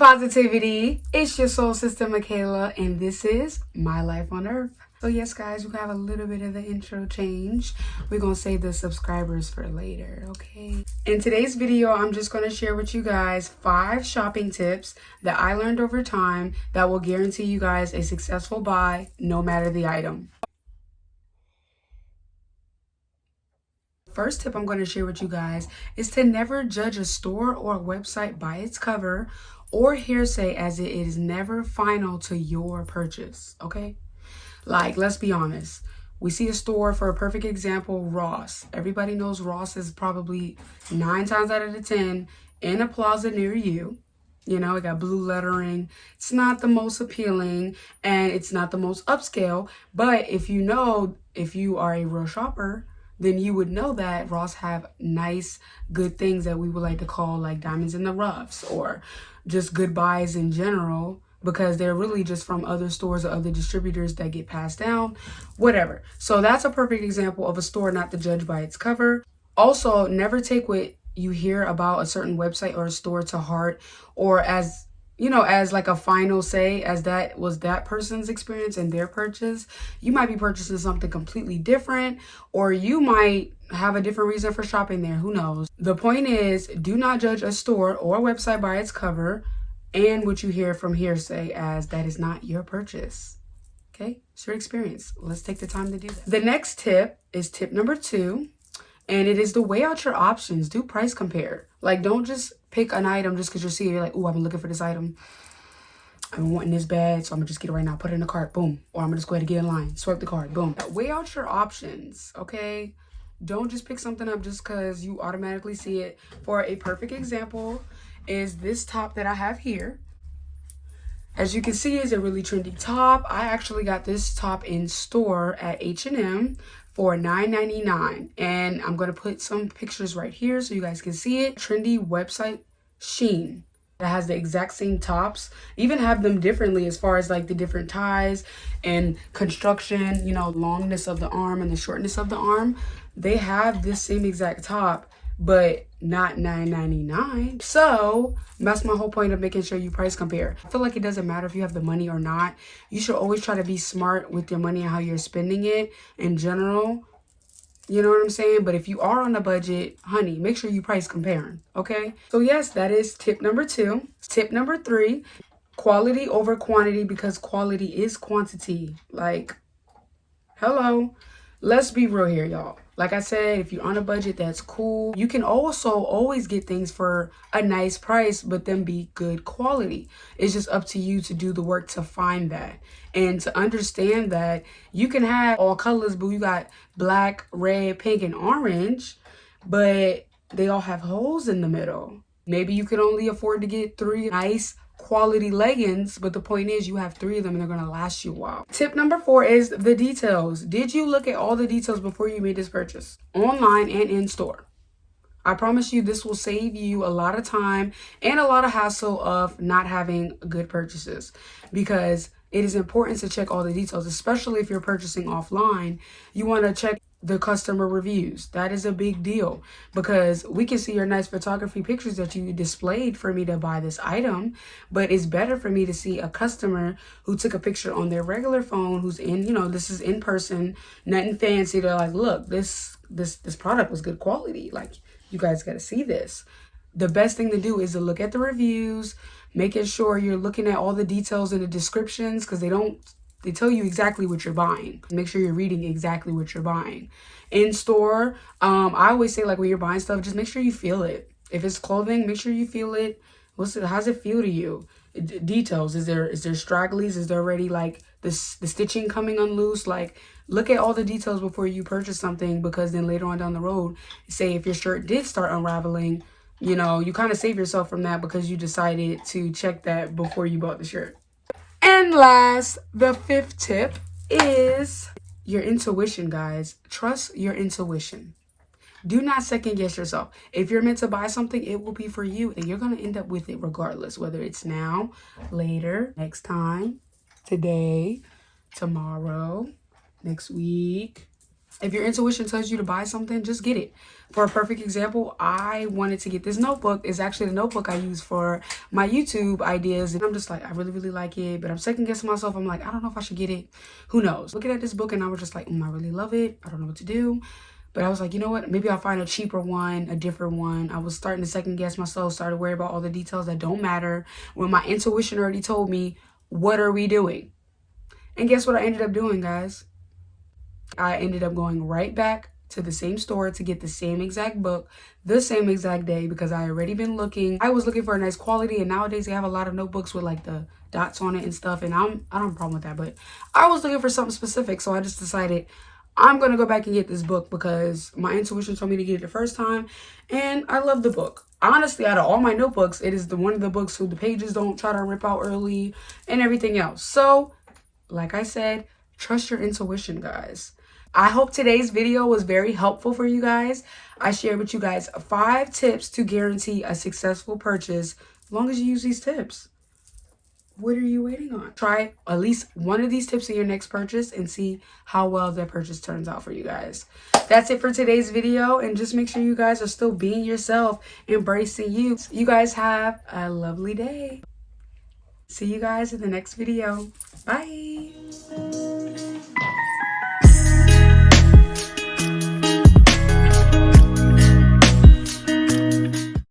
positivity. It's your soul sister Michaela, and this is My Life on Earth. So yes, guys, we have a little bit of the intro change. We're gonna save the subscribers for later, okay? In today's video, I'm just gonna share with you guys 5 shopping tips that I learned over time that will guarantee you guys a successful buy, no matter the item. First tip I'm going to share with you guys is to never judge a store or a website by its cover or hearsay, as it is never final to your purchase, okay? Like, let's be honest. We see a store, for a perfect example, Ross. Everybody knows Ross is probably 9 times out of the 10 in a plaza near you. You know, it got blue lettering. It's not the most appealing and it's not the most upscale. But if you are a real shopper, then you would know that Ross have nice, good things that we would like to call like diamonds in the roughs, or just good buys in general, because they're really just from other stores or other distributors that get passed down, whatever. So that's a perfect example of a store not to judge by its cover. Also, never take what you hear about a certain website or a store to heart, or as like a final say, as that was that person's experience and their purchase. You might be purchasing something completely different, or you might have a different reason for shopping there. Who knows? The point is, do not judge a store or a website by its cover and what you hear from hearsay, as that is not your purchase. Okay? It's your experience. Let's take the time to do that. The next tip is tip number 2. And it is to weigh out your options. Do price compare. Like, don't just pick an item just because you're seeing it. You're like, oh, I've been looking for this item. I've been wanting this bad, so I'm going to just get it right now. Put it in the cart. Boom. Or I'm going to just go ahead and get in line. Swipe the card. Boom. Weigh out your options, okay? Don't just pick something up just because you automatically see it. For a perfect example is this top that I have here. As you can see, it's a really trendy top. I actually got this top in store at H&M for $9.99, and I'm gonna put some pictures right here so you guys can see it. Trendy website Shein that has the exact same tops, even have them differently as far as like the different ties and construction, longness of the arm and the shortness of the arm. They have this same exact top, but not $9.99. So that's my whole point of making sure you price compare. I feel like it doesn't matter if you have the money or not. You should always try to be smart with your money and how you're spending it in general. You know what I'm saying? But if you are on a budget, honey, make sure you price comparing, okay? So yes, that is tip number 2. Tip number 3, quality over quantity, because quality is quantity. Like, hello. Let's be real here, y'all. Like I said, if you're on a budget, that's cool. You can also always get things for a nice price, but then be good quality. It's just up to you to do the work to find that. And to understand that you can have all colors, but you got black, red, pink, and orange, but they all have holes in the middle. Maybe you can only afford to get 3 nice quality leggings, but the point is you have 3 of them and they're going to last you a while. Tip number 4 is the details. Did you look at all the details before you made this purchase, online and in store? I promise you this will save you a lot of time and a lot of hassle of not having good purchases, because it is important to check all the details, especially if you're purchasing offline. You want to check the customer reviews. That is a big deal, because we can see your nice photography pictures that you displayed for me to buy this item, but it's better for me to see a customer who took a picture on their regular phone, who's in, this is in person, nothing fancy. They're like, look, this product was good quality. Like, you guys got to see this. The best thing to do is to look at the reviews, making sure you're looking at all the details in the descriptions, because they tell you exactly what you're buying. Make sure you're reading exactly what you're buying. In store, I always say, like, when you're buying stuff, just make sure you feel it. If it's clothing, make sure you feel it. How's it feel to you? Details. Is there stragglies? Is there already like the stitching coming unloose? Like, look at all the details before you purchase something, because then later on down the road, say if your shirt did start unraveling, you kind of save yourself from that because you decided to check that before you bought the shirt. And last, the 5th tip is your intuition, guys. Trust your intuition. Do not second guess yourself. If you're meant to buy something, it will be for you, and you're going to end up with it regardless, whether it's now, later, next time, today, tomorrow, next week, If your intuition tells you to buy something, just get it. For a perfect example, I wanted to get this notebook. It's actually the notebook I use for my YouTube ideas. And I'm just like, I really, really like it. But I'm second guessing myself. I'm like, I don't know if I should get it. Who knows? Looking at this book and I was just like, I really love it. I don't know what to do. But I was like, you know what? Maybe I'll find a cheaper one, a different one. I was starting to second guess myself, started worrying about all the details that don't matter. When my intuition already told me, what are we doing? And guess what I ended up doing, guys? I ended up going right back to the same store to get the same exact book, the same exact day, because I already been looking. I was looking for a nice quality, and nowadays they have a lot of notebooks with like the dots on it and stuff, and I don't have a problem with that, but I was looking for something specific, so I just decided I'm going to go back and get this book because my intuition told me to get it the first time, and I love the book. Honestly, out of all my notebooks, it is one of the books who the pages don't try to rip out early and everything else. So, like I said, trust your intuition, guys. I hope today's video was very helpful for you guys. I shared with you guys 5 tips to guarantee a successful purchase as long as you use these tips. What are you waiting on? Try at least one of these tips in your next purchase and see how well that purchase turns out for you guys. That's it for today's video, and just make sure you guys are still being yourself, embracing you. You guys have a lovely day. See you guys in the next video. Bye.